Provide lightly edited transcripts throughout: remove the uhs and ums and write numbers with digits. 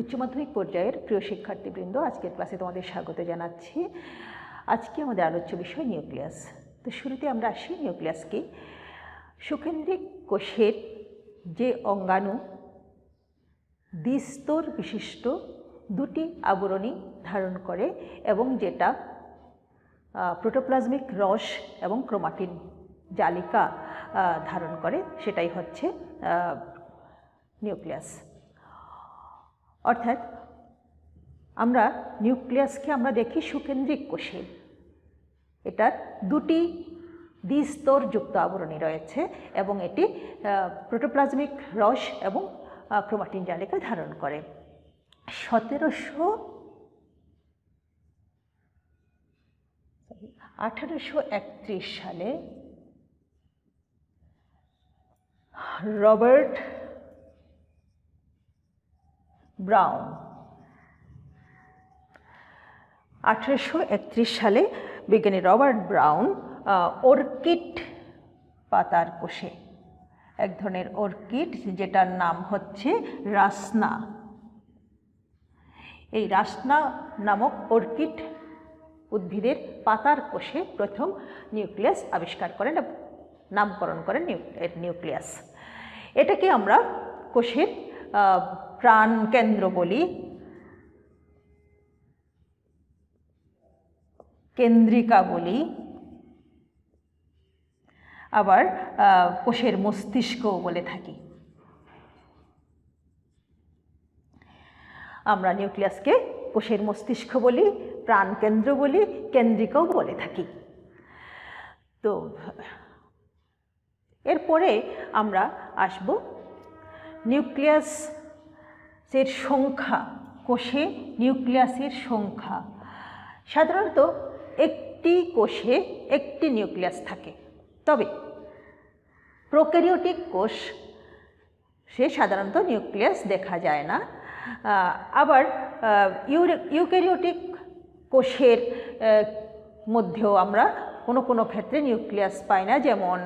উচ্চ মাধ্যমিক পর্যায়ের প্রিয় শিক্ষার্থীবৃন্দ, আজকের ক্লাসে তোমাদের স্বাগত জানাচ্ছি। আজকে আমাদের আলোচ্য বিষয় নিউক্লিয়াস। তো শুরুতে আমরা আসি নিউক্লিয়াস কি। সুকেন্দ্রিক কোষের যে অঙ্গাণু দ্বিস্তর বিশিষ্ট দুটি আবরণী ধারণ করে এবং যেটা প্রোটোপ্লাজমিক রস এবং ক্রোমাটিন জালিকা ধারণ করে, সেটাই হচ্ছে নিউক্লিয়াস। অর্থাৎ আমরা নিউক্লিয়াসকে আমরা দেখি সুকেন্দ্রিক কোষে। এটার দুটি দ্বিস্তরযুক্ত আবরণী রয়েছে এবং এটি প্রোটোপ্লাজমিক রস এবং ক্রোমাটিন জালিকা ধারণ করে। 1831 সালে রবার্ট ব্রাউন 1831 সালে বিজ্ঞানী রবার্ট ব্রাউন অর্কিড পাতার কোষে, এক ধরনের অর্কিড যেটার নাম হচ্ছে রাসনা, এই রাসনা নামক অর্কিড উদ্ভিদের পাতার কোষে প্রথম নিউক্লিয়াস আবিষ্কার করেন, নামকরণ করেন নিউক্লিয়াস। এটাকে আমরা কোষের প্রাণ কেন্দ্র বলি, কেন্দ্রিকা বলি, আবার কোষের মস্তিষ্কও বলে থাকি। আমরা নিউক্লিয়াসকে কোষের মস্তিষ্ক বলি, প্রাণকেন্দ্র বলি, কেন্দ্রিকাও বলে থাকি। তো এরপরে আমরা আসব নিউক্লিয়াসের সংখ্যা, কোষে নিউক্লিয়াসের সংখ্যা। সাধারণত একটি কোষে একটি নিউক্লিয়াস থাকে, তবে প্রোক্যারিওটিক কোষ সে সাধারণত নিউক্লিয়াস দেখা যায় না। আবার ইউক্যারিওটিক কোষের মধ্যেও আমরা কোনো কোনো ক্ষেত্রে নিউক্লিয়াস পাই না, যেমন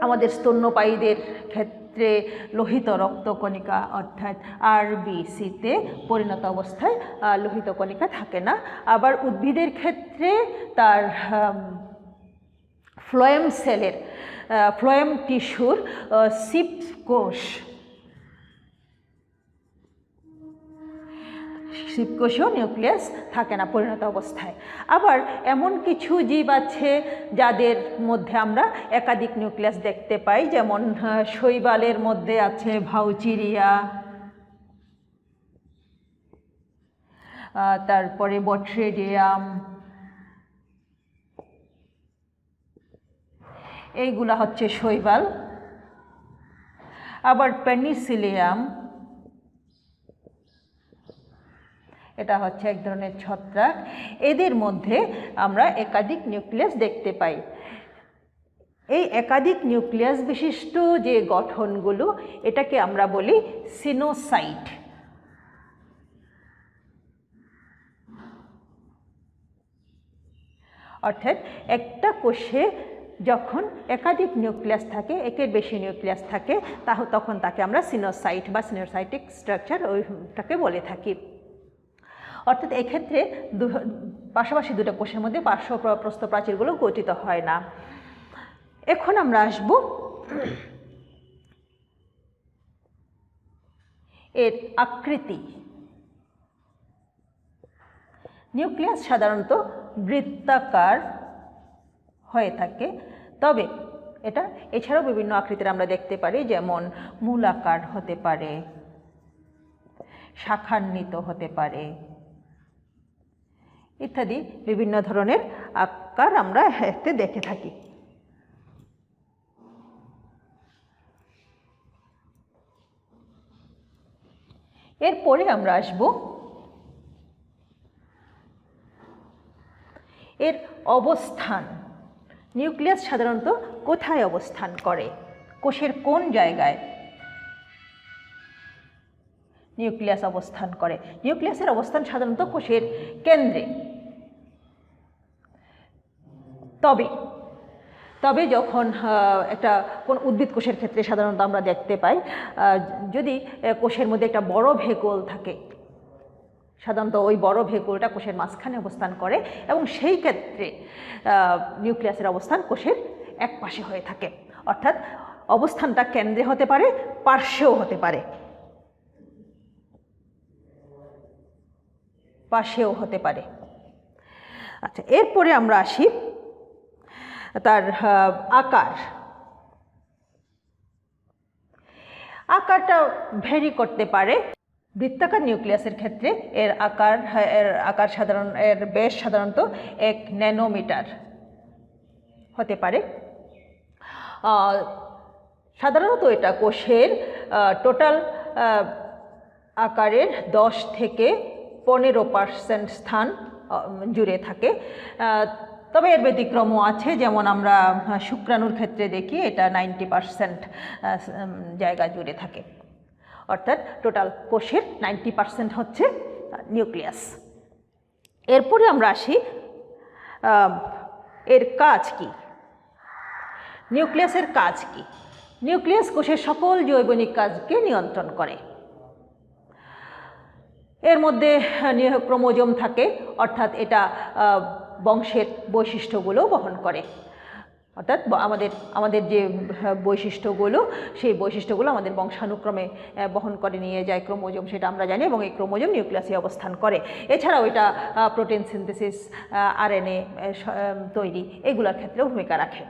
আমাদের স্তন্যপায়ীদের ক্ষেত্রে লোহিত রক্তকণিকা অর্থাৎ আরবিসিতে পরিণত অবস্থায় লোহিত কণিকা থাকে না। আবার উদ্ভিদের ক্ষেত্রে তার ফ্লোয়েম সেলের ফ্লোয়েম টিস্যুর সিপ কোষেও নিউক্লিয়াস থাকে না পরিণত অবস্থায়। আবার এমন কিছু জীব আছে যাদের মধ্যে আমরা একাধিক নিউক্লিয়াস দেখতে পাই, যেমন শৈবালের মধ্যে আছে ভাউচিরিয়া, তারপরে বট্রেডিয়াম, এইগুলা হচ্ছে শৈবাল। আবার পেনিসিলিয়াম, এটা হচ্ছে এক ধরনের ছত্রাক। এদের মধ্যে আমরা একাধিক নিউক্লিয়াস দেখতে পাই। এই একাধিক নিউক্লিয়াস বিশিষ্ট যে গঠনগুলো, এটাকে আমরা বলি সিনোসাইট। অর্থাৎ একটা কোষে যখন একাধিক নিউক্লিয়াস থাকে, একের বেশি নিউক্লিয়াস থাকে, তখন তাকে আমরা সিনোসাইট বা সিনোসাইটিক স্ট্রাকচার ওইটাকে বলে থাকি। অর্থাৎ এক্ষেত্রে পাশাপাশি দুটো কোষের মধ্যে পার্শ্ব প্রস্থ প্রাচীরগুলো গঠিত হয় না। এখন আমরা আসব এর আকৃতি। নিউক্লিয়াস সাধারণত বৃত্তাকার হয়ে থাকে, তবে এটা এছাড়াও বিভিন্ন আকৃতির আমরা দেখতে পারি, যেমন মূলাকার হতে পারে, শাখান্বিত হতে পারে ইত্যাদি বিভিন্ন ধরনের আকার আমরা এতে দেখে থাকি। এরপরে আমরা আসব এর অবস্থান। নিউক্লিয়াস সাধারণত কোথায় অবস্থান করে, কোষের কোন জায়গায় নিউক্লিয়াস অবস্থান করে? নিউক্লিয়াসের অবস্থান সাধারণত কোষের কেন্দ্রে, তবে তবে যখন একটা কোন উদ্ভিদ কোষের ক্ষেত্রে সাধারণত আমরা দেখতে পাই যদি কোষের মধ্যে একটা বড় ভেকল থাকে, সাধারণত ওই বড় ভেকলটা কোষের মাঝখানে অবস্থান করে এবং সেই ক্ষেত্রে নিউক্লিয়াসের অবস্থান কোষের এক পাশে হয়ে থাকে, অর্থাৎ অবস্থানটা কেন্দ্রে হতে পারে, পার্শ্বেও হতে পারে, পাশেও হতে পারে। আচ্ছা, এরপরে আমরা আসি তার আকার। আকারটা ভ্যারি করতে পারে। বৃত্তাকার নিউক্লিয়াসের ক্ষেত্রে এর ব্যাস সাধারণত 1 ন্যানোমিটার হতে পারে। সাধারণত এটা কোষের টোটাল আকারের 10 থেকে 15% স্থান জুড়ে থাকে। তবে এর ব্যতিক্রমও আছে, যেমন আমরা শুক্রাণুর ক্ষেত্রে দেখি এটা 90% জায়গা জুড়ে থাকে, অর্থাৎ টোটাল কোষের 90% হচ্ছে নিউক্লিয়াস। এরপরে আমরা আসি এর কাজ কি। নিউক্লিয়াসের কাজ কি? নিউক্লিয়াস কোষের সকল জৈবনিক কাজকে নিয়ন্ত্রণ করে। এর মধ্যে ক্রোমোজোম থাকে, অর্থাৎ এটা বংশের বৈশিষ্ট্যগুলো বহন করে, অর্থাৎ আমাদের যে বৈশিষ্ট্যগুলো, সেই বৈশিষ্ট্যগুলো আমাদের বংশানুক্রমে বহন করে নিয়ে যায় ক্রোমোজোম, সেটা আমরা জানি, এবং এই ক্রোমোজোম নিউক্লিয়াসে অবস্থান করে। এছাড়াও এটা প্রোটিন সিনথেসিস, আরএনএ তৈরি, এগুলোর ক্ষেত্রেও ভূমিকা রাখে।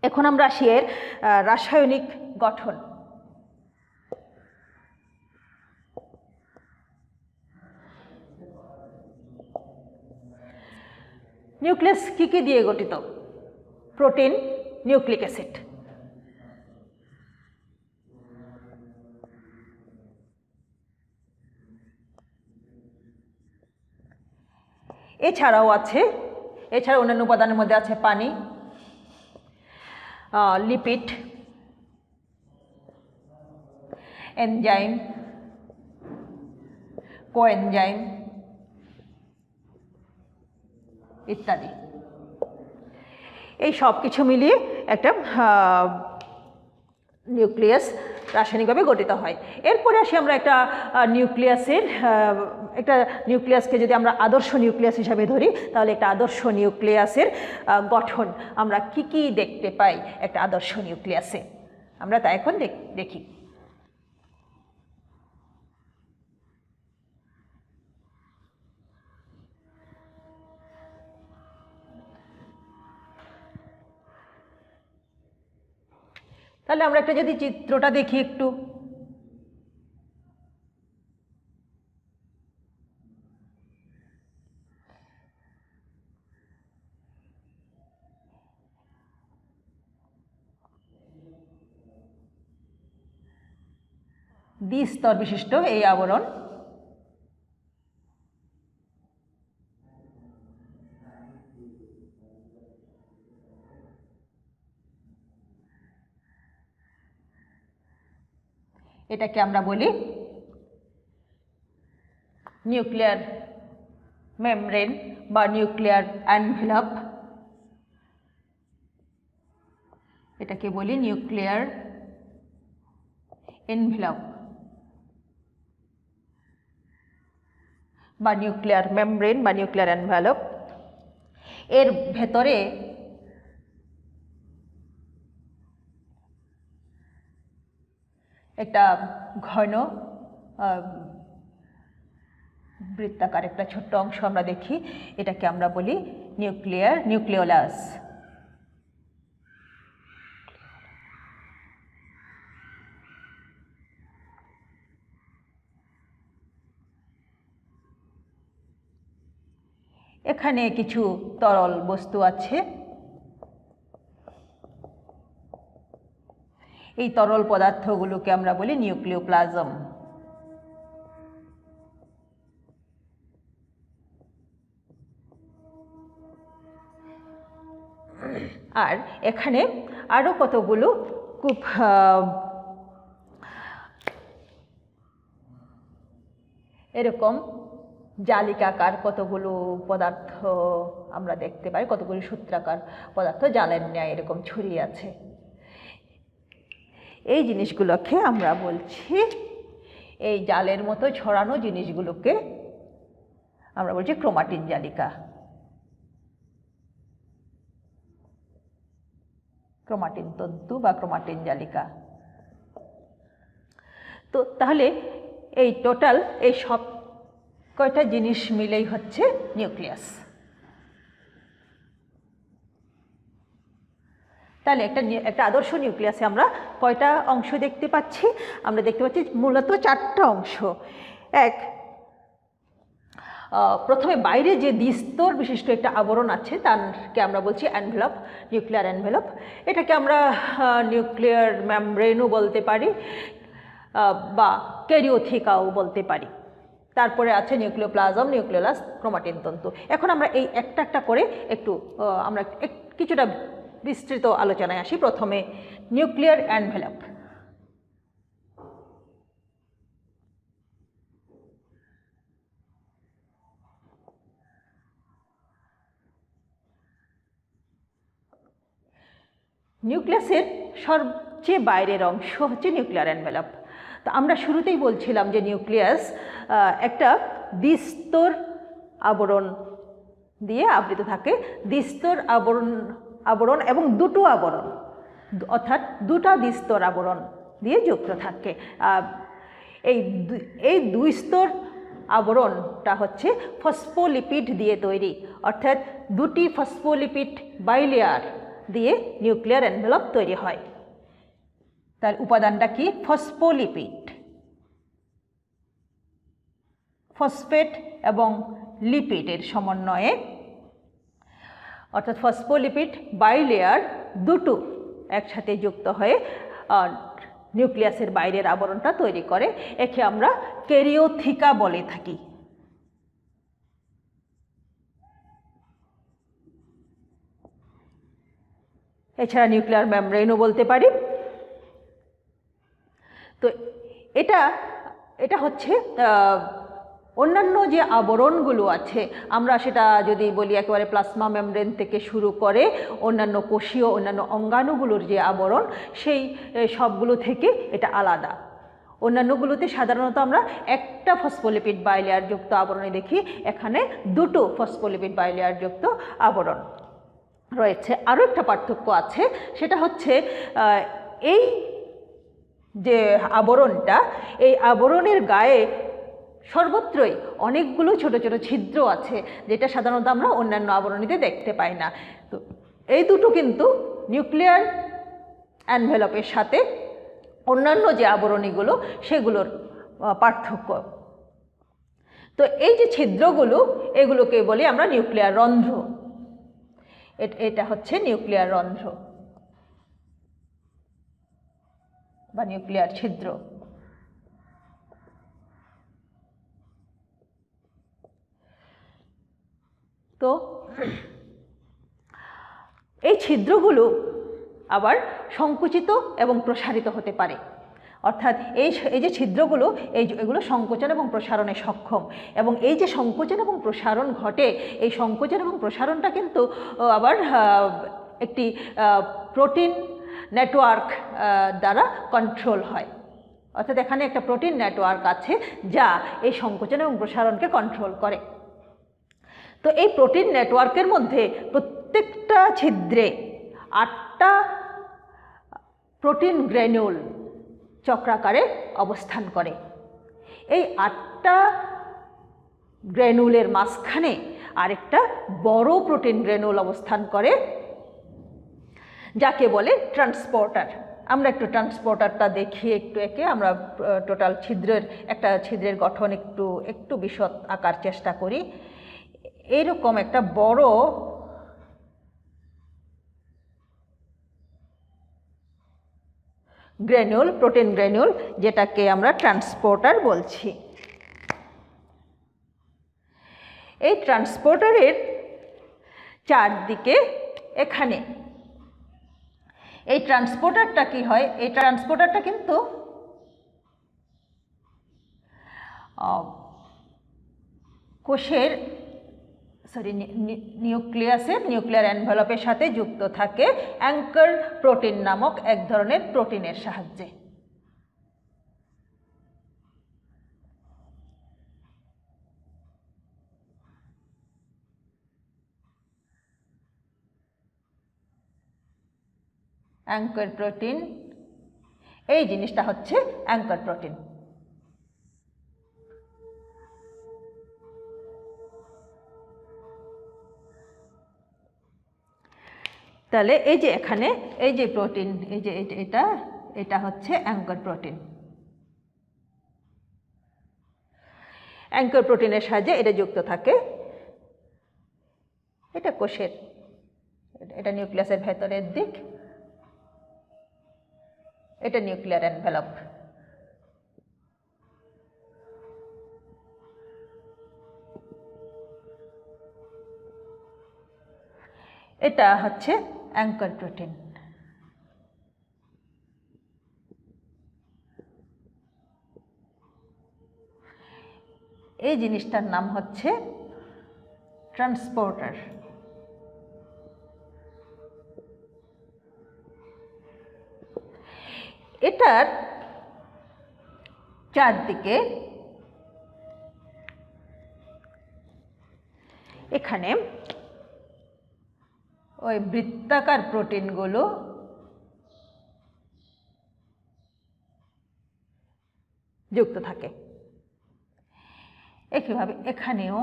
এখন আমরা আসি এর রাসায়নিক গঠন। নিউক্লিয়াস কি দিয়ে গঠিত? Protein, nucleic acid. এছাড়া অন্যান্য উপাদানের মধ্যে আছে পানি, লিপিড, এনজাইম, কোএনজাইম ইত্যাদি। এই সব কিছু মিলিয়ে একটা নিউক্লিয়াস রাসায়নিকভাবে গঠিত হয়। এরপরে আসি আমরা একটা নিউক্লিয়াসকে যদি আমরা আদর্শ নিউক্লিয়াস হিসাবে ধরি, তাহলে একটা আদর্শ নিউক্লিয়াসের গঠন আমরা কি দেখতে পাই একটা আদর্শ নিউক্লিয়াসে, আমরা তা এখন দেখি। তাহলে আমরা একটা যদি চিত্রটা দেখি একটু, দ্বিস্তর বিশিষ্ট এই আবরণ। এটাকে আমরা বলি নিউক্লিয়ার মেমব্রেন বা নিউক্লিয়ার এনভেলপ। এটাকে বলি নিউক্লিয়ার এনভেলপ বা নিউক্লিয়ার মেমব্রেন বা নিউক্লিয়ার এনভেলপ। এর ভেতরে একটা ঘন বৃত্তাকার একটা ছোট্ট অংশ আমরা দেখি, এটাকে আমরা বলি নিউক্লিওলাস। এখানে কিছু তরল বস্তু আছে, এই তরল পদার্থগুলোকে আমরা বলি নিউক্লিওপ্লাজম। আর এখানে আরো কতগুলো খুব এরকম জালিকাকার কতগুলো পদার্থ আমরা দেখতে পাই, কতগুলি সূত্রাকার পদার্থ জালের ন্যায় এরকম ছড়িয়ে আছে। এই জিনিসগুলোকে আমরা বলছি, এই জালের মতো ছড়ানো জিনিসগুলোকে আমরা বলছি ক্রোমাটিন জালিকা। ক্রোমাটিন তন্তু বা ক্রোমাটিন জালিকা। তো তাহলে এই টোটাল এই সব কয়টা জিনিস মিলেই হচ্ছে নিউক্লিয়াস। তাহলে একটা আদর্শ নিউক্লিয়াসে আমরা কয়টা অংশ দেখতে পাচ্ছি? আমরা দেখতে পাচ্ছি মূলত 4টা অংশ। এক, প্রথমে বাইরে যে দ্বিস্তর বিশিষ্ট একটা আবরণ আছে তাকে আমরা বলছি অ্যানভেলপ, নিউক্লিয়ার অ্যানভেলপ। এটাকে আমরা নিউক্লিয়ার মেমব্রেনও বলতে পারি বা ক্যারিওথিকাও বলতে পারি। তারপরে আছে নিউক্লিওপ্লাজম, নিউক্লিওলাস, ক্রোমাটিন তন্তু। এখন আমরা এই একটা একটা করে একটু আমরা কিছুটা বিস্তৃত আলোচনায় আসি। প্রথমে নিউক্লিয়ার অ্যানভেলপ। নিউক্লিয়াসের সবচেয়ে বাইরের অংশ হচ্ছে নিউক্লিয়ার অ্যানভেলপ। তো আমরা শুরুতেই বলছিলাম যে নিউক্লিয়াস একটা দ্বিস্তর আবরণ দিয়ে আবৃত থাকে। দ্বিস্তর আবরণ এবং দুটো আবরণ, অর্থাৎ দুটা দ্বিস্তর আবরণ দিয়ে যুক্ত থাকে। এই দুই স্তর আবরণটা হচ্ছে ফসফোলিপিড দিয়ে তৈরি, অর্থাৎ দুটি ফসফোলিপিড বাইলেয়ার দিয়ে নিউক্লিয়ার অ্যানভেলপ তৈরি হয়। তার উপাদানটা কি? ফসফোলিপিড। ফসফেট এবং লিপিডের সমন্বয়ে, অর্থাৎ ফসফোলিপিড বাইলেয়ার দুটো একসাথে যুক্ত হয়ে নিউক্লিয়াসের বাইরের আবরণটা তৈরি করে। একে আমরা ক্যারিওথিকা বলে থাকি। এছাড়া নিউক্লিয়ার মেমব্রেনও বলতে পারি। তো এটা হচ্ছে অন্যান্য যে আবরণগুলো আছে, আমরা সেটা যদি বলি একেবারে প্লাজমা মেমব্রেন থেকে শুরু করে অন্যান্য কোষীয় অন্যান্য অঙ্গাণুগুলোর যে আবরণ, সেই সবগুলো থেকে এটা আলাদা। অন্যান্যগুলোতে সাধারণত আমরা একটা ফসফোলিপিড বাইলেয়ার যুক্ত আবরণে দেখি, এখানে দুটো ফসফোলিপিড বাইলেয়ার যুক্ত আবরণ রয়েছে। আরও একটা পার্থক্য আছে, সেটা হচ্ছে এই যে আবরণটা, এই আবরণের গায়ে সর্বত্রই অনেকগুলো ছোট ছোট ছিদ্র আছে, যেটা সাধারণত আমরা অন্যান্য আবরণীতে দেখতে পাই না। তো এই দুটো কিন্তু নিউক্লিয়ার অ্যানভেলপের সাথে অন্যান্য যে আবরণীগুলো সেগুলোর পার্থক্য। তো এই যে ছিদ্রগুলো, এগুলোকে বলি আমরা নিউক্লিয়ার রন্ধ্র। এটা হচ্ছে নিউক্লিয়ার রন্ধ্র বা নিউক্লিয়ার ছিদ্র। তো এই ছিদ্রগুলো আবার সংকুচিত এবং প্রসারিত হতে পারে, অর্থাৎ এই যে ছিদ্রগুলো এগুলো সংকোচন এবং প্রসারণে সক্ষম, এবং এই যে সংকোচন এবং প্রসারণ ঘটে, এই সংকোচন এবং প্রসারণটা কিন্তু আবার একটি প্রোটিন নেটওয়ার্ক দ্বারা কন্ট্রোল হয়। অর্থাৎ এখানে একটা প্রোটিন নেটওয়ার্ক আছে যা এই সংকোচন এবং প্রসারণকে কন্ট্রোল করে। তো এই প্রোটিন নেটওয়ার্কের মধ্যে প্রত্যেকটা ছিদ্রে 8টা প্রোটিন গ্র্যানুল চক্রাকারে অবস্থান করে। এই 8টা গ্র্যানুলের মাঝখানে আরেকটা বড় প্রোটিন গ্র্যানুল অবস্থান করে, যাকে বলে ট্রান্সপোর্টার। আমরা একটু ট্রান্সপোর্টারটা দেখি একটু একে। আমরা টোটাল একটা ছিদ্রের গঠন একটু বিশদ আঁকার চেষ্টা করি। এইরকম একটা বড় গ্র্যানুল, প্রোটিন গ্র্যানুল, যেটাকে আমরা ট্রান্সপোর্টার বলছি। এই ট্রান্সপোর্টারের চারদিকে এখানে এই ট্রান্সপোর্টারটা কি হয়, এই ট্রান্সপোর্টারটা কিন্তু কোষের নিউক্লিয়াসের নিউক্লিয়ার এনভেলপের সাথে যুক্ত থাকে অ্যাঙ্কার প্রোটিন নামক এক ধরনের প্রোটিনের সাহায্যে। অ্যাঙ্কার প্রোটিন, এই জিনিসটা হচ্ছে অ্যাঙ্কার প্রোটিন। তাহলে এই যে এখানে এই যে প্রোটিন, এই যে এটা হচ্ছে অ্যাঙ্কার প্রোটিন। অ্যাঙ্কার প্রোটিনের সাহায্যে এটা যুক্ত থাকে। এটা কোষের, এটা নিউক্লিয়াসের ভেতরের দিক, এটা নিউক্লিয়ার এনভেলপ। এটা হচ্ছে অ্যাঙ্কার প্রোটিন। এই জিনিসটার নাম হচ্ছে ট্রান্সপোর্টার। এটার চারদিকে এখানে ওই বৃত্তাকার প্রোটিনগুলো যুক্ত থাকে। একইভাবে এখানেও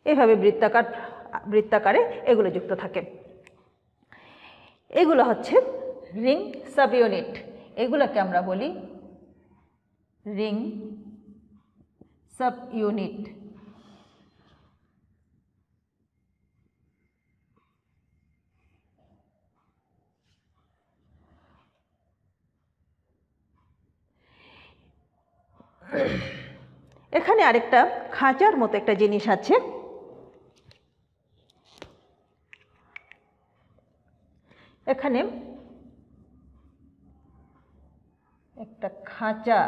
এভাবে বৃত্তাকারে এগুলো যুক্ত থাকে। এগুলো হচ্ছে রিং সাব ইউনিট, এগুলোকে আমরা বলি রিং সাব ইউনিট। এখানে আরেকটা খাঁচার মতো একটা জিনিস আছে। এখানে একটা খাঁচা,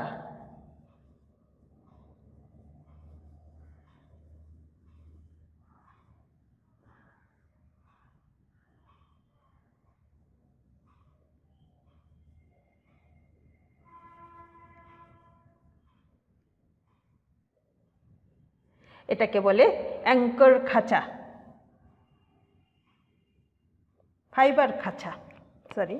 এটাকে বলে অ্যাঙ্কার খাঁচা, ফাইবার খাঁচা, সরি।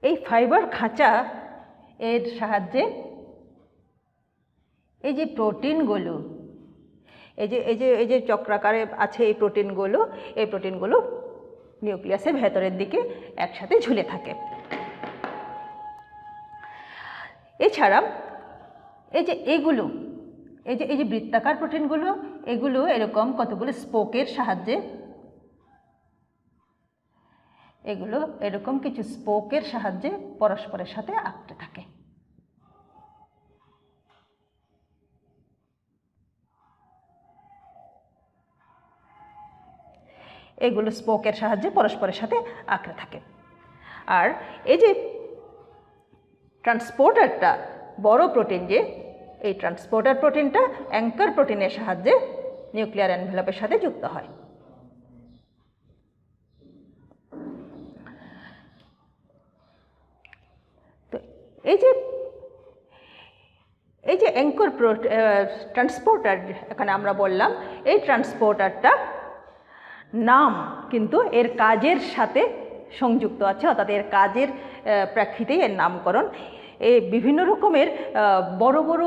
এই ফাইবার খাঁচা এর সাহায্যে এই যে প্রোটিনগুলো, এই যে চক্রাকারে আছে এই প্রোটিনগুলো নিউক্লিয়াসের ভেতরের দিকে একসাথে ঝুলে থাকে। এছাড়া এই যে বৃত্তাকার প্রোটিনগুলো, এগুলো এরকম কতগুলো স্পোকের সাহায্যে, এগুলো এরকম কিছু স্পোকের সাহায্যে পরস্পরের সাথে আঁকড়ে থাকে। এগুলো স্পোকের সাহায্যে পরস্পরের সাথে আঁকড়ে থাকে। আর এই যে ট্রান্সপোর্টারটা, বড় প্রোটিন, যে এই ট্রান্সপোর্টার প্রোটিনটা অ্যাঙ্কার প্রোটিনের সাহায্যে নিউক্লিয়ার এনভেলপের সাথে যুক্ত হয়। তো এই যে অ্যাঙ্কার ট্রান্সপোর্টার এখানে আমরা বললাম, এই ট্রান্সপোর্টারটা নাম কিন্তু এর কাজের সাথে সংযুক্ত আছে, অর্থাৎ এর কাজের প্রেক্ষিতেই এর নামকরণ। এই বিভিন্ন রকমের বড় বড়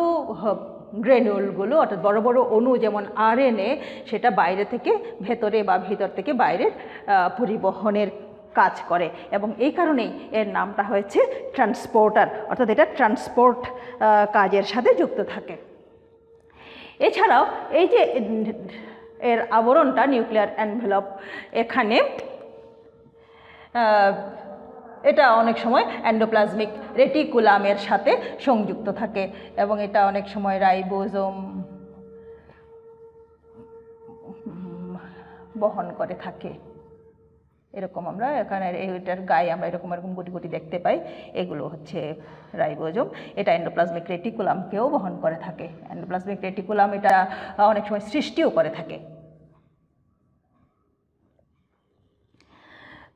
গ্রেনুলগুলো, অর্থাৎ বড় বড় অণু, যেমন আরএনএ, সেটা বাইরে থেকে ভেতরে বা ভিতর থেকে বাইরের পরিবহনের কাজ করে, এবং এই কারণেই এর নামটা হয়েছে ট্রান্সপোর্টার, অর্থাৎ এটা ট্রান্সপোর্ট কাজের সাথে যুক্ত থাকে। এছাড়াও এই যে এর আবরণটা, নিউক্লিয়ার এনভেলপ, এখানে এটা অনেক সময় এন্ডোপ্লাজমিক রেটিকুলামের সাথে সংযুক্ত থাকে এবং এটা অনেক সময় রাইবোজোম বহন করে থাকে। এরকম আমরা এখানে এটার গায়ে আমরা এরকম গুটি গুটি দেখতে পাই, এগুলো হচ্ছে রাইবোজোম। এটা এন্ডোপ্লাজমিক রেটিকুলামকেও বহন করে থাকে। এন্ডোপ্লাজমিক রেটিকুলাম এটা অনেক সময় সৃষ্টিও করে থাকে।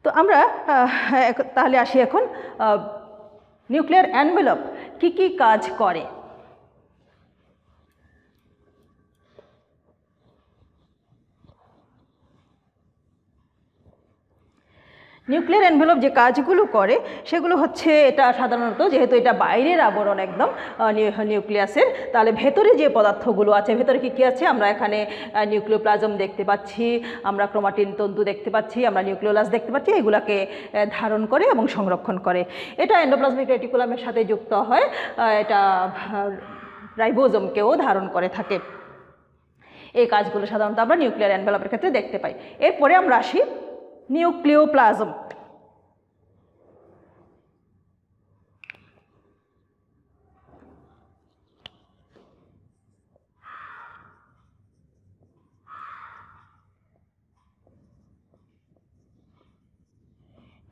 তো আমরা তাহলে আসি এখন নিউক্লিয়ার এনভেলপ কি কি কাজ করে। নিউক্লিয়ার এনভেলপ যে কাজগুলো করে সেগুলো হচ্ছে, এটা সাধারণত যেহেতু এটা বাইরের আবরণ একদম নিউক্লিয়াসের, তাহলে ভেতরে যে পদার্থগুলো আছে, ভেতরে কী কী আছে আমরা এখানে নিউক্লিওপ্লাজম দেখতে পাচ্ছি, আমরা ক্রোমাটিন তন্তু দেখতে পাচ্ছি, আমরা নিউক্লিওলাস দেখতে পাচ্ছি, এগুলাকে ধারণ করে এবং সংরক্ষণ করে। এটা এন্ডোপ্লাজমিক রেটিকুলামের সাথে যুক্ত হয়, এটা রাইবোজোমকেও ধারণ করে থাকে। এই কাজগুলো সাধারণত আমরা নিউক্লিয়ার এনভেলপের ক্ষেত্রে দেখতে পাই। এরপরে আমরা আসি নিউক্লিওপ্লাজম।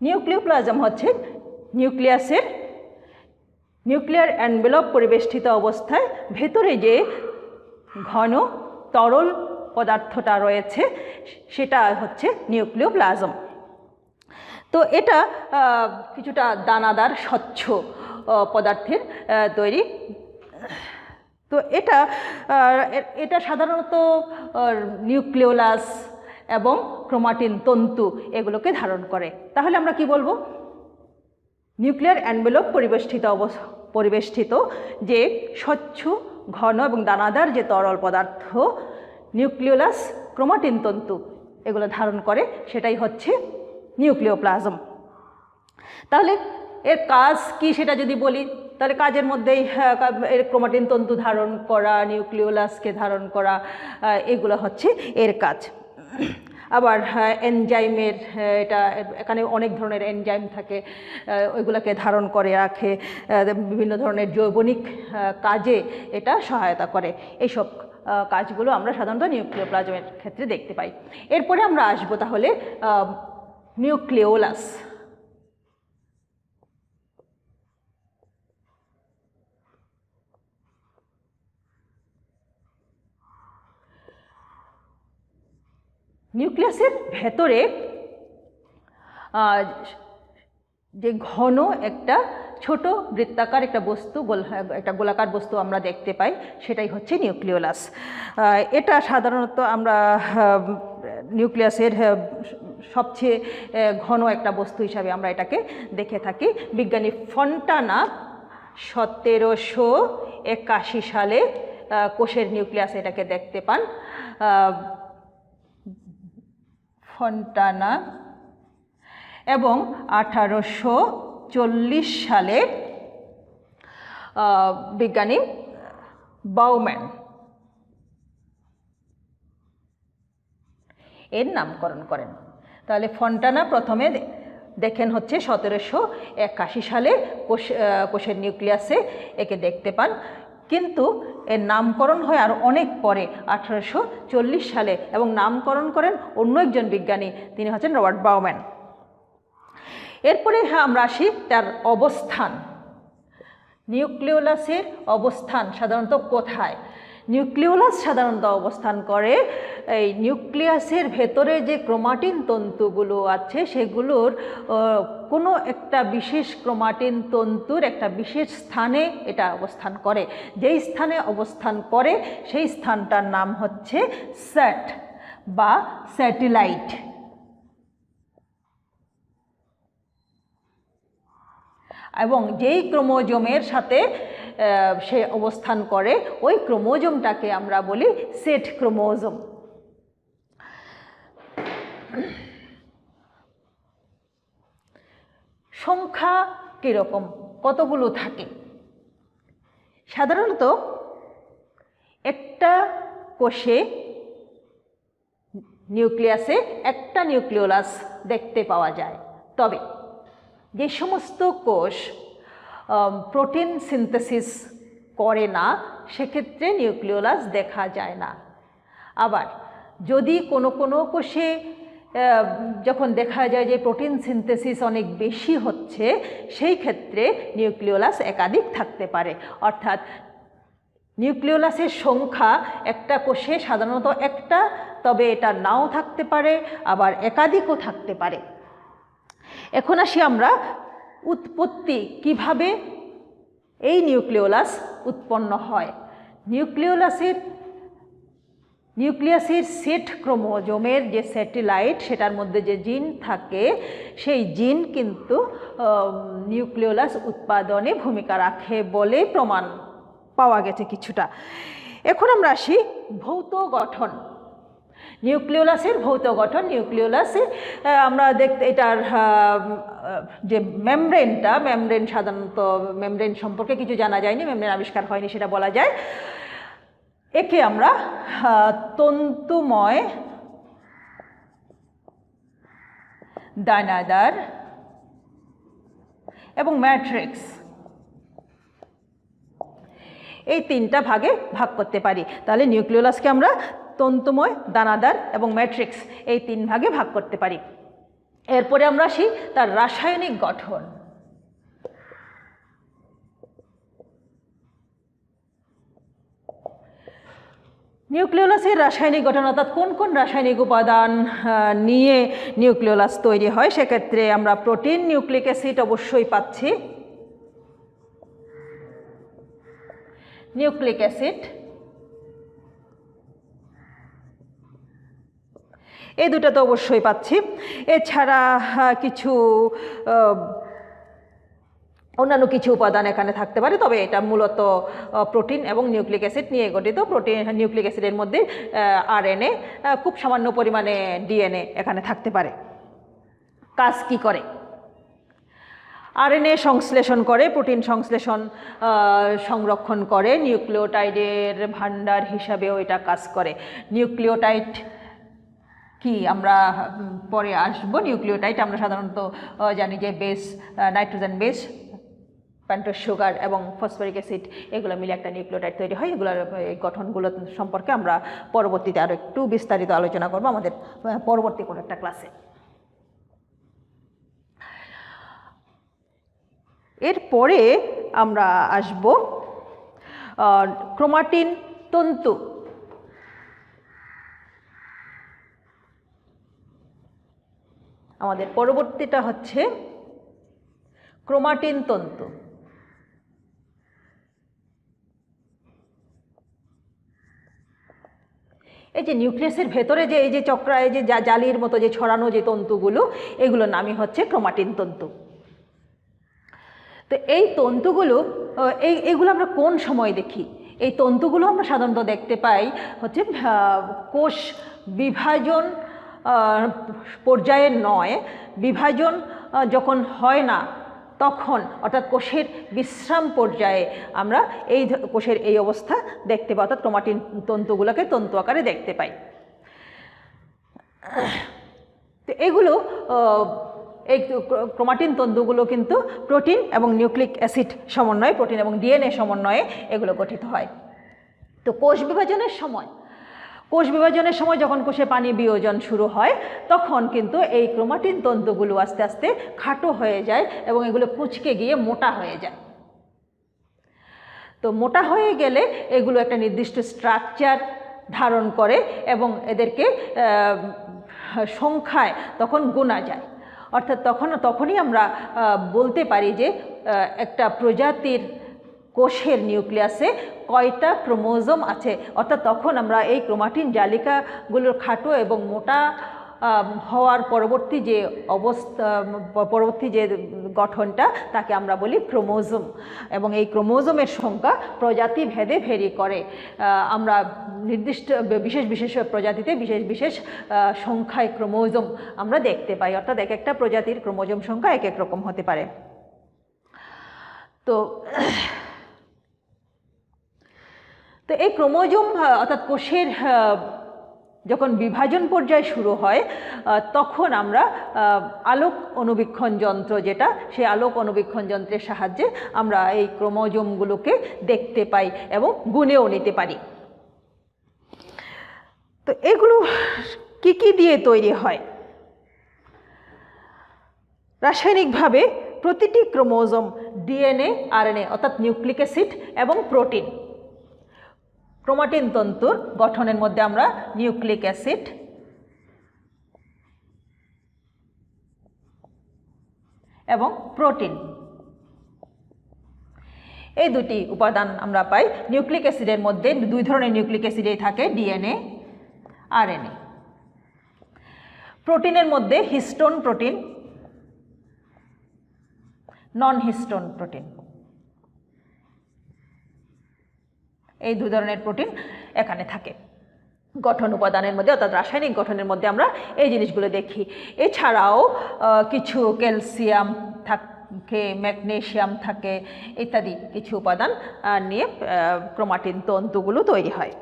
নিউক্লিওপ্লাজম হচ্ছে নিউক্লিয়াসের নিউক্লিয়ার এনভেলপ পরিবেষ্টিত অবস্থায় ভেতরে যে ঘন তরল পদার্থটা রয়েছে সেটা হচ্ছে নিউক্লিওপ্লাজম। তো এটা কিছুটা দানাদার স্বচ্ছ পদার্থের তৈরি। তো এটা সাধারণত নিউক্লিওলাস এবং ক্রোমাটিন তন্তু এগুলোকে ধারণ করে। তাহলে আমরা কি বলবো? নিউক্লিয়ার এনভেলপ পরিবেষ্টিত যে স্বচ্ছ ঘন এবং দানাদার যে তরল পদার্থ নিউক্লিওলাস ক্রোমাটিন তন্তু এগুলো ধারণ করে, সেটাই হচ্ছে নিউক্লিওপ্লাজম। তাহলে এর কাজ কি সেটা যদি বলি, তাহলে কাজের মধ্যেই এর ক্রোমাটিন তন্তু ধারণ করা, নিউক্লিওলাসকে ধারণ করা, এগুলো হচ্ছে এর কাজ। আবার এনজাইমের, এটা এখানে অনেক ধরনের এনজাইম থাকে, ওইগুলোকে ধারণ করে রাখে, বিভিন্ন ধরনের জৈবনিক কাজে এটা সহায়তা করে। এইসব কাজগুলো আমরা সাধারণত নিউক্লিওপ্লাজমের ক্ষেত্রে দেখতে পাই। এরপরে আমরা আসবো তাহলে নিউক্লিওলাস। নিউক্লিয়াসের ভেতরে যে ঘন একটা ছোট বৃত্তাকার একটা বস্তু, একটা গোলাকার বস্তু আমরা দেখতে পাই, সেটাই হচ্ছে নিউক্লিওলাস। এটা সাধারণত আমরা নিউক্লিয়াসের সবচেয়ে ঘন একটা বস্তু হিসাবে আমরা এটাকে দেখে থাকি। বিজ্ঞানী ফন্টানা 1781 সালে কোষের নিউক্লিয়াসে এটাকে দেখতে পান। ফন্টানা এবং 1840 সালে বিজ্ঞানী বাউম্যান এর নামকরণ করেন। তাহলে ফন্টানা প্রথমে দেখেন হচ্ছে 1781 সালে কোষের নিউক্লিয়াসে একে দেখতে পান, কিন্তু এর নামকরণ হয় আর অনেক পরে 1840 সালে, এবং নামকরণ করেন অন্য একজন বিজ্ঞানী, তিনি হচ্ছেন রবার্ট বাউম্যান। এরপরে আমরা আসি তার অবস্থান। নিউক্লিওলাসের অবস্থান সাধারণত কোথায়? নিউক্লিওলাস সাধারণত অবস্থান করে এই নিউক্লিয়াসের ভেতরে যে ক্রোমাটিন তন্তুগুলো আছে সেগুলোর কোনো একটা বিশেষ ক্রোমাটিন তন্তুর একটা বিশেষ স্থানে এটা অবস্থান করে। যেই স্থানে অবস্থান করে সেই স্থানটার নাম হচ্ছে স্যাট বা স্যাটেলাইট। এবং যেই ক্রোমোজোমের সাথে সে অবস্থান করে ওই ক্রোমোজোমটাকে আমরা বলি সেট ক্রোমোজোম। সংখ্যা কীরকম, কতগুলো থাকে? সাধারণত একটা কোষে নিউক্লিয়াসে একটা নিউক্লিওলাস দেখতে পাওয়া যায়, তবে যে সমস্ত কোষ প্রোটিন সিনথেসিস করে না সেক্ষেত্রে নিউক্লিওলাস দেখা যায় না। আবার যদি কোনো কোনো কোষে যখন দেখা যায় যে প্রোটিন সিনথেসিস অনেক বেশি হচ্ছে সেই ক্ষেত্রে নিউক্লিওলাস একাধিক থাকতে পারে। অর্থাৎ নিউক্লিওলাসের সংখ্যা একটা কোষে সাধারণত একটা, তবে এটা নাও থাকতে পারে, আবার একাধিকও থাকতে পারে। এখন আসি আমরা উৎপত্তি, কিভাবে এই নিউক্লিওলাস উৎপন্ন হয়। নিউক্লিয়াসের সেট ক্রোমোজোমের যে স্যাটেলাইট, সেটার মধ্যে যে জিন থাকে, সেই জিন কিন্তু নিউক্লিওলাস উৎপাদনে ভূমিকা রাখে বলে প্রমাণ পাওয়া গেছে কিছুটা। এখন আমরা আসি ভৌত গঠন। নিউক্লিওলাসের ভৌত গঠন। নিউক্লিওলাসে আমরা দেখতে এটার যে মেমব্রেন, সাধারণত মেমব্রেন সম্পর্কে কিছু জানা যায়নি, মেমব্রেন আবিষ্কার হয়নি সেটা বলা যায়। একে আমরা তন্তুময় দানাদার এবং ম্যাট্রিক্স, এই তিনটা ভাগে ভাগ করতে পারি। তাহলে নিউক্লিওলাসকে আমরা তন্তুময়, দানাদার এবং ম্যাট্রিক্স এই তিন ভাগে ভাগ করতে পারি। এরপরে আমরা আসি তার রাসায়নিক গঠন। নিউক্লিওলাসের রাসায়নিক গঠন, অর্থাৎ কোন কোন রাসায়নিক উপাদান নিয়ে নিউক্লিওলাস তৈরি হয়, সেক্ষেত্রে আমরা প্রোটিন, নিউক্লিক অ্যাসিড অবশ্যই পাচ্ছি। নিউক্লিক অ্যাসিড, এই দুটো তো অবশ্যই পাচ্ছি। এছাড়া কিছু অন্যান্য কিছু উপাদান এখানে থাকতে পারে, তবে এটা মূলত প্রোটিন এবং নিউক্লিক অ্যাসিড নিয়ে গঠিত। প্রোটিন, নিউক্লিক অ্যাসিডের মধ্যে আরএনএ, খুব সামান্য পরিমাণে ডিএনএ এখানে থাকতে পারে। কাজ কি করে? আরএনএ সংশ্লেষণ করে, প্রোটিন সংশ্লেষণ সংরক্ষণ করে, নিউক্লিওটাইডের ভাণ্ডার হিসাবেও এটা কাজ করে। নিউক্লিওটাইড কি আমরা পরে আসবো। নিউক্লিওটাইড আমরা সাধারণত জানি যে base, nitrogen base, pentose sugar এবং ফসফরিক অ্যাসিড, এগুলো মিলে একটা নিউক্লিওটাইড তৈরি হয়। এগুলোর এই গঠনগুলো সম্পর্কে আমরা পরবর্তীতে আরও একটু বিস্তারিত আলোচনা করব আমাদের পরবর্তী কোনো একটা ক্লাসে। এরপরে আমরা আসব ক্রোমাটিন তন্তু। আমাদের পরবর্তীটা হচ্ছে ক্রোমাটিন তন্তু। এই যে নিউক্লিয়াসের ভেতরে যে এই যে চক্রায় যে জালির মতো যে ছড়ানো যে তন্তুগুলো, এগুলোর নামই হচ্ছে ক্রোমাটিন তন্তু। তো এই তন্তুগুলো, এইগুলো আমরা কোন সময় দেখি? এই তন্তুগুলো আমরা সাধারণত দেখতে পাই হচ্ছে কোষ বিভাজন পর্যায়ে নয়, বিভাজন যখন হয় না তখন, অর্থাৎ কোষের বিশ্রাম পর্যায়ে আমরা এই কোষের এই অবস্থা দেখতে পাই, অর্থাৎ ক্রোমাটিন তন্তুগুলোকে তন্তু আকারে দেখতে পাই। তো এগুলো, এই ক্রোমাটিন তন্তুগুলো কিন্তু প্রোটিন এবং নিউক্লিক অ্যাসিড সমন্বয়ে, প্রোটিন এবং ডিএনএ সমন্বয়ে এগুলো গঠিত হয়। তো কোষ বিভাজনের সময় যখন কোষে পানি বিয়োজন শুরু হয়, তখন কিন্তু এই ক্রোমাটিন তন্তুগুলো আস্তে আস্তে খাটো হয়ে যায় এবং এগুলো কুঁচকে গিয়ে মোটা হয়ে যায়। তো মোটা হয়ে গেলে এগুলো একটা নির্দিষ্ট স্ট্রাকচার ধারণ করে এবং এদেরকে সংখ্যায় তখন গোনা যায়। অর্থাৎ তখনই আমরা বলতে পারি যে একটা প্রজাতির কোষের নিউক্লিয়াসে কয়টা ক্রোমোজোম আছে। অর্থাৎ তখন আমরা এই ক্রোমাটিন জালিকাগুলোর খাটো এবং মোটা হওয়ার পরবর্তী যে গঠনটা, তাকে আমরা বলি ক্রোমোজোম। এবং এই ক্রোমোজোমের সংখ্যা প্রজাতি ভেদে ভেরি করে। আমরা নির্দিষ্ট বিশেষ প্রজাতিতে বিশেষ সংখ্যায় ক্রোমোজোম আমরা দেখতে পাই। অর্থাৎ এক একটা প্রজাতির ক্রোমোজোম সংখ্যা এক এক রকম হতে পারে। তো এই ক্রোমোজোম, অর্থাৎ কোষের যখন বিভাজন পর্যায় শুরু হয় তখন আমরা আলোক অনুবীক্ষণ যন্ত্র যেটা, সেই আলোক অনুবীক্ষণ যন্ত্রের সাহায্যে আমরা এই ক্রোমোজোমগুলোকে দেখতে পাই এবং গুণেও নিতে পারি। তো এগুলো কি কি দিয়ে তৈরি হয়? রাসায়নিকভাবে প্রতিটি ক্রোমোজোম ডিএনএ, আরএনএ অর্থাৎ নিউক্লিক অ্যাসিড এবং প্রোটিন, ক্রোমাটিন তন্তুর গঠনের মধ্যে আমরা নিউক্লিক অ্যাসিড এবং প্রোটিন এই দুটি উপাদান আমরা পাই। নিউক্লিক অ্যাসিডের মধ্যে দুই ধরনের নিউক্লিক অ্যাসিডই থাকে, ডিএনএ, আরএনএ। প্রোটিনের মধ্যে হিস্টোন প্রোটিন, নন হিস্টোন প্রোটিন, এই দুই ধরনের প্রোটিন এখানে থাকে। গঠন উপাদানের মধ্যে অর্থাৎ রাসায়নিক গঠনের মধ্যে আমরা এই জিনিসগুলো দেখি। এছাড়াও কিছু ক্যালসিয়াম থাকে, ম্যাগনেসিয়াম থাকে, ইত্যাদি কিছু উপাদান নিয়ে ক্রোমাটিন তন্তুগুলো তৈরি হয়।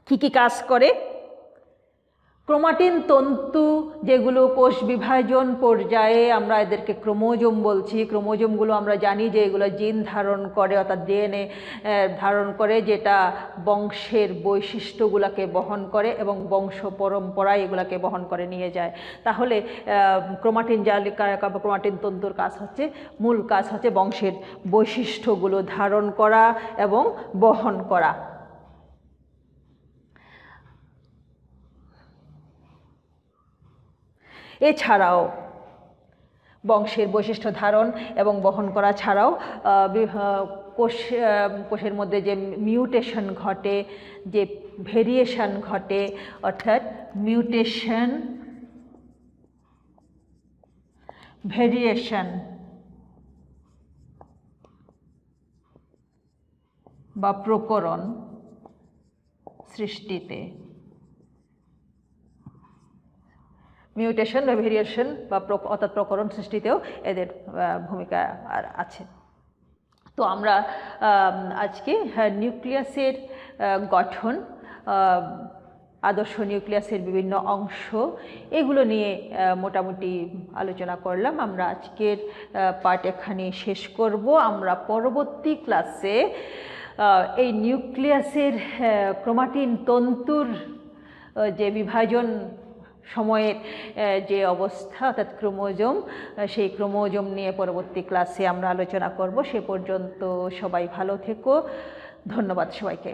কি কি কাজ করে? ক্রোমাটিন তন্তু যেগুলো কোষ বিভাজন পর্যায়ে, আমরা এদেরকে ক্রোমোজোম বলছি। ক্রোমোজোমগুলো আমরা জানি যে এগুলো জিন ধারণ করে অর্থাৎ ডিএনএ ধারণ করে, যেটা বংশের বৈশিষ্ট্যগুলোকে বহন করে এবং বংশ পরম্পরায় এগুলোকে বহন করে নিয়ে যায়। তাহলে ক্রোমাটিন জালিকা বা ক্রোমাটিন তন্তুর কাজ হচ্ছে, মূল কাজ হচ্ছে বংশের বৈশিষ্ট্যগুলো ধারণ করা এবং বহন করা। এছাড়াও বংশের বৈশিষ্ট্য ধারণ এবং বহন করা ছাড়াও কোষের মধ্যে যে মিউটেশন ঘটে, যে ভেরিয়েশন ঘটে, অর্থাৎ মিউটেশন, ভেরিয়েশন বা প্রকরণ সৃষ্টিতে, মিউটেশন বা ভেরিয়েশন বা অর্থাৎ প্রকরণ সৃষ্টিতেও এদের ভূমিকা আছে। তো আমরা আজকে নিউক্লিয়াসের গঠন, আদর্শ নিউক্লিয়াসের বিভিন্ন অংশ, এগুলো নিয়ে মোটামুটি আলোচনা করলাম। আমরা আজকের পার্ট এখানে শেষ করব। আমরা পরবর্তী ক্লাসে এই নিউক্লিয়াসের ক্রোমাটিন তন্তুর যে বিভাজন সময়ের যে অবস্থা অর্থাৎ ক্রোমোজোম, সেই ক্রোমোজোম নিয়ে পরবর্তী ক্লাসে আমরা আলোচনা করব। সে পর্যন্ত সবাই ভালো থেকো। ধন্যবাদ সবাইকে।